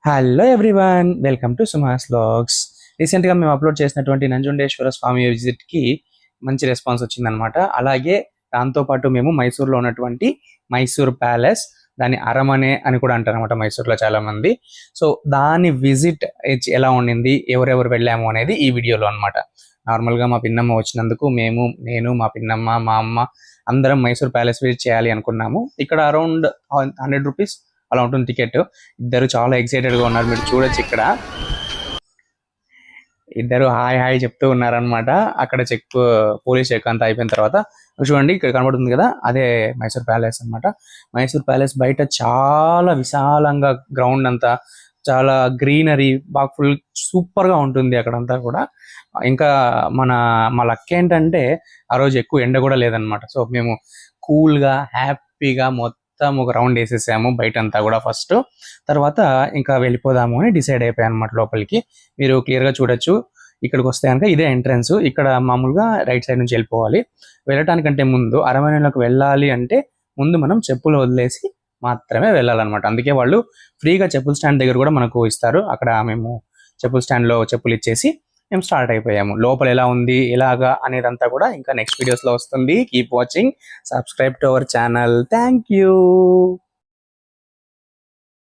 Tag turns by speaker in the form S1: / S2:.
S1: Hello everyone, welcome to Suhas vlogs. రీసెంట్గా మేము upload చేసినటువంటి నంజుండేశ్వర స్వామి విజిట్కి మంచి రెస్పాన్స్ వచ్చిందనమాట. అలాగే దాంతోపాటు మేము మైసూర్లో ఉన్నటువంటి మైసూర్ ప్యాలెస్, దాని అరమనే అని కూడా అంటారు అనమాట మైసూర్లో చాలామంది. సో దాని విజిట్ ఎలా ఉండింది, ఎవరెవరు వెళ్ళాము అనేది ఈ వీడియోలో అనమాట. నార్మల్గా మా పిన్నమ్మ వచ్చినందుకు నేను మా పిన్నమ్మ, మా అమ్మ అందరం మైసూర్ ప్యాలెస్ విజిట్ చేయాలి అనుకున్నాము. ఇక్కడ అరౌండ్ 100 రూపీస్ అలా ఉంటుంది టికెట్. ఇద్దరు చాలా ఎక్సైటెడ్ గా ఉన్నారు. మీరు చూడొచ్చు, ఇక్కడ ఇద్దరు హాయ్ హాయ్ చెప్తూ ఉన్నారనమాట. అక్కడ పోలీస్ చెక్ అంతా అయిపోయిన తర్వాత చూడండి, ఇక్కడ కనబడుతుంది కదా, అదే మైసూర్ ప్యాలెస్ అనమాట. మైసూర్ ప్యాలెస్ బయట చాలా విశాలంగా గ్రౌండ్ అంతా చాలా గ్రీనరీ, బాగా ఫుల్ సూపర్ గా ఉంటుంది అక్కడంతా కూడా. ఇంకా మా లక్ ఏంటంటే ఆ రోజు ఎక్కువ ఎండ కూడా లేదనమాట. సో మేము కూల్ గా హ్యాపీగా మొత్తం ఒక రౌండ్ వేసేసాము బయటంతా కూడా ఫస్ట్. తర్వాత ఇంకా వెళ్ళిపోదాము అని డిసైడ్ అయిపోయాను అనమాట లోపలికి. మీరు క్లియర్ గా చూడొచ్చు, ఇక్కడికి వస్తే కనుక ఇదే ఎంట్రన్స్. ఇక్కడ మామూలుగా రైట్ సైడ్ నుంచి వెళ్ళిపోవాలి. వెళ్ళటానికంటే ముందు అరమనేలోకి వెళ్ళాలి అంటే ముందు మనం చెప్పులు వదిలేసి మాత్రమే వెళ్ళాలన్నమాట. అందుకే వాళ్ళు ఫ్రీగా చెప్పుల స్టాండ్ దగ్గర కూడా మనకు ఇస్తారు. అక్కడ మేము చెప్పుల స్టాండ్ లో చెప్పులు ఇచ్చేసి మేము స్టార్ట్ అయిపోయాము. లోపల ఎలా ఉంది, ఎలాగా అనేదంతా కూడా ఇంకా నెక్స్ట్ వీడియోస్ లో వస్తుంది. Keep watching, subscribe to our channel. Thank you.